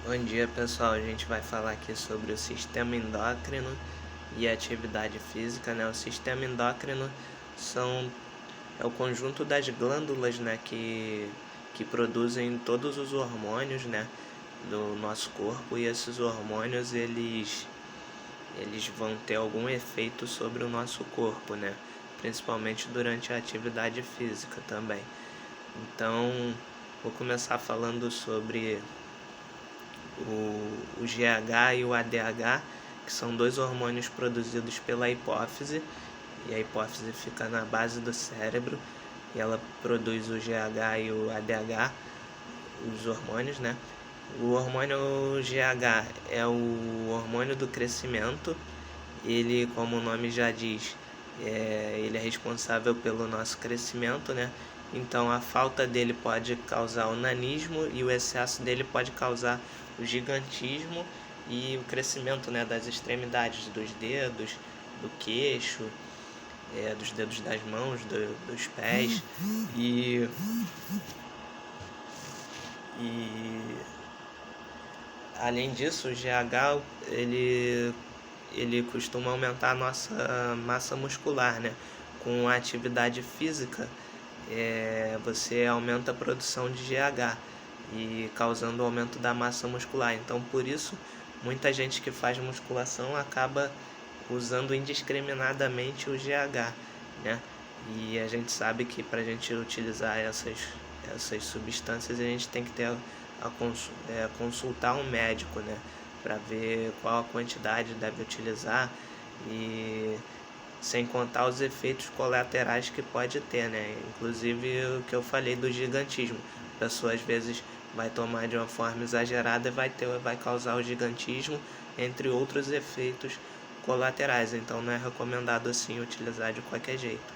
Bom dia pessoal, a gente vai falar aqui sobre o sistema endócrino e a atividade física, né? O sistema endócrino é o conjunto das glândulas, né, que produzem todos os hormônios, né, do nosso corpo, e esses hormônios eles vão ter algum efeito sobre o nosso corpo, né? Principalmente durante a atividade física também. Então, vou começar falando sobre o GH e o ADH, que são dois hormônios produzidos pela hipófise, e a hipófise fica na base do cérebro, e ela produz o GH e o ADH, os hormônios, né? O hormônio GH é o hormônio do crescimento. Ele, como o nome já diz, ele é responsável pelo nosso crescimento, né? Então a falta dele pode causar o nanismo e o excesso dele pode causar o gigantismo e o crescimento, né, das extremidades dos dedos, do queixo, dos dedos das mãos, dos pés e além disso, o GH ele costuma aumentar a nossa massa muscular, né? Com a atividade física, você aumenta a produção de GH e causando o aumento da massa muscular. Então, por isso, muita gente que faz musculação acaba usando indiscriminadamente o GH, né? E a gente sabe que para a gente utilizar essas substâncias, a gente tem que ter consultar um médico, né? Para ver qual a quantidade deve utilizar, e sem contar os efeitos colaterais que pode ter, né? Inclusive o que eu falei do gigantismo. A pessoa às vezes vai tomar de uma forma exagerada e vai causar o gigantismo, entre outros efeitos colaterais. Então não é recomendado assim utilizar de qualquer jeito.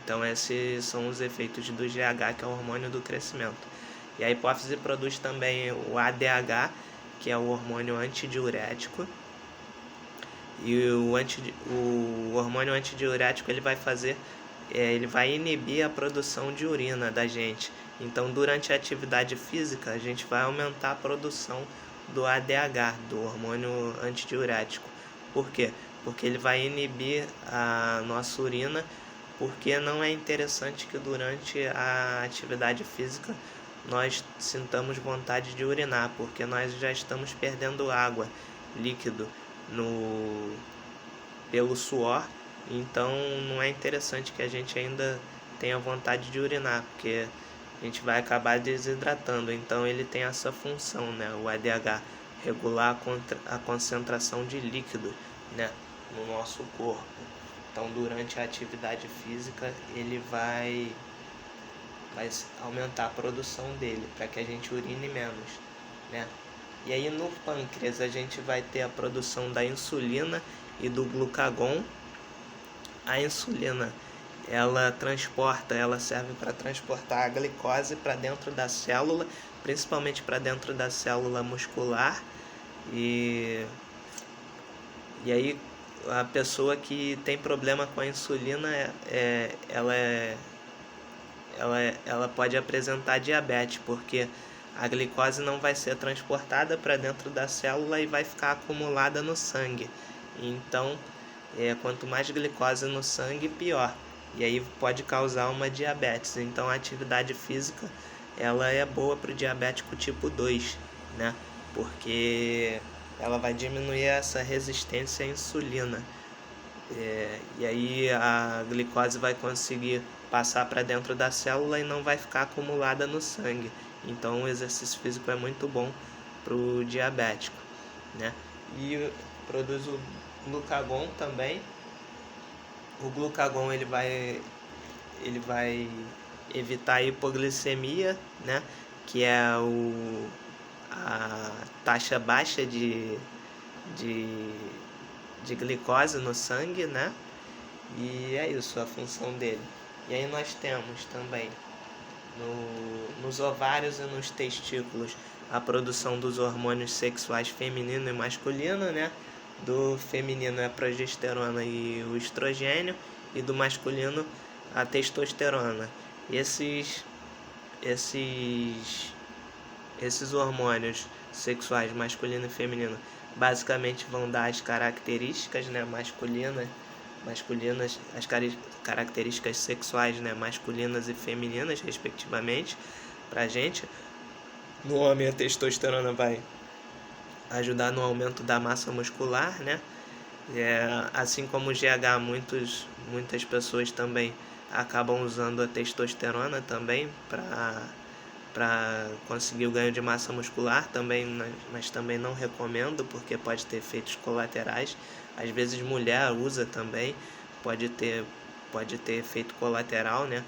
Então esses são os efeitos do GH, que é o hormônio do crescimento. E a hipófise produz também o ADH, que é o hormônio antidiurético. E o hormônio antidiurético ele vai inibir a produção de urina da gente. Então, durante a atividade física, a gente vai aumentar a produção do ADH, do hormônio antidiurético. Por quê? Porque ele vai inibir a nossa urina, porque não é interessante que durante a atividade física nós sintamos vontade de urinar, porque nós já estamos perdendo água, líquido, pelo suor. Então não é interessante que a gente ainda tenha vontade de urinar, porque a gente vai acabar desidratando. Então ele tem essa função, né, o ADH, regular a concentração de líquido, né, no nosso corpo. Então durante a atividade física ele vai aumentar a produção dele, para que a gente urine menos, né? E aí no pâncreas a gente vai ter a produção da insulina e do glucagon. A insulina, ela serve para transportar a glicose para dentro da célula, principalmente para dentro da célula muscular. E aí a pessoa que tem problema com a insulina, ela pode apresentar diabetes, porque a glicose não vai ser transportada para dentro da célula e vai ficar acumulada no sangue. Então, quanto mais glicose no sangue, pior. E aí pode causar uma diabetes. Então, a atividade física ela é boa para o diabético tipo 2, né? Porque ela vai diminuir essa resistência à insulina. E aí a glicose vai conseguir passar para dentro da célula e não vai ficar acumulada no sangue. Então o exercício físico é muito bom para o diabético, né? E produz o glucagon também. O glucagon ele vai evitar a hipoglicemia, né? Que é a taxa baixa de glicose no sangue, né? E é isso a função dele. E aí nós temos também nos ovários e nos testículos a produção dos hormônios sexuais feminino e masculino, né? Do feminino é a progesterona e o estrogênio, e do masculino a testosterona. Esses esses hormônios sexuais masculino e feminino basicamente vão dar as características, né, masculinas, as características sexuais, né, masculinas e femininas, respectivamente, pra gente. No homem, a testosterona vai ajudar no aumento da massa muscular, né? Assim como o GH, muitas pessoas também acabam usando a testosterona também para conseguir o ganho de massa muscular também, mas também não recomendo porque pode ter efeitos colaterais. Às vezes mulher usa também, pode ter efeito colateral, né?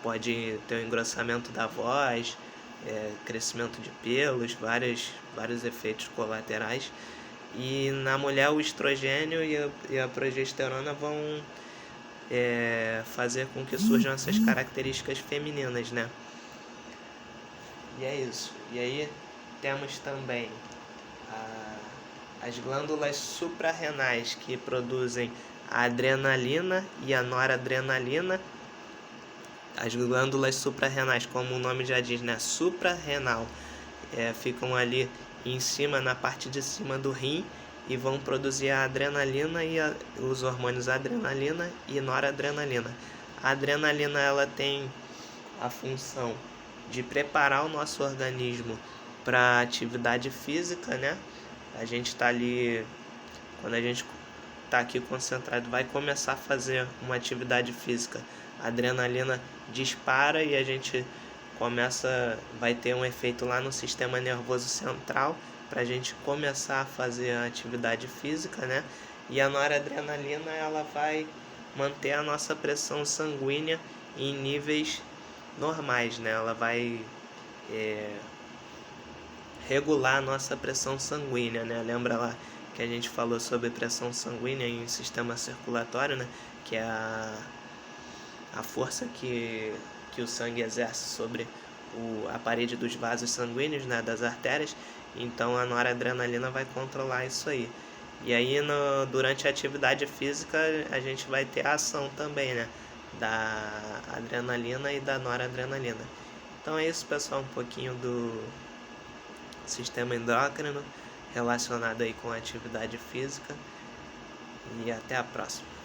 Pode ter um engrossamento da voz, crescimento de pelos, vários efeitos colaterais. E na mulher o estrogênio e a progesterona vão fazer com que surjam essas características femininas, né? E é isso. E aí temos também as glândulas suprarrenais que produzem a adrenalina e a noradrenalina. As glândulas suprarrenais, como o nome já diz, né? Suprarrenal, ficam ali em cima, na parte de cima do rim, e vão produzir a adrenalina e os hormônios adrenalina e noradrenalina. A adrenalina ela tem a função de preparar o nosso organismo para a atividade física, né? A gente está ali, quando a gente está aqui concentrado, vai começar a fazer uma atividade física, a adrenalina dispara e a gente vai ter um efeito lá no sistema nervoso central para a gente começar a fazer a atividade física, né? E a noradrenalina ela vai manter a nossa pressão sanguínea em níveis normais, né? Ela vai regular a nossa pressão sanguínea, né? Lembra lá que a gente falou sobre pressão sanguínea em sistema circulatório, né? Que é a força que o sangue exerce sobre a parede dos vasos sanguíneos, né? Das artérias. Então a noradrenalina vai controlar isso aí. E aí durante a atividade física a gente vai ter a ação também, né? Da adrenalina e da noradrenalina. Então é isso, pessoal, um pouquinho do sistema endócrino relacionado aí com a atividade física, e até a próxima.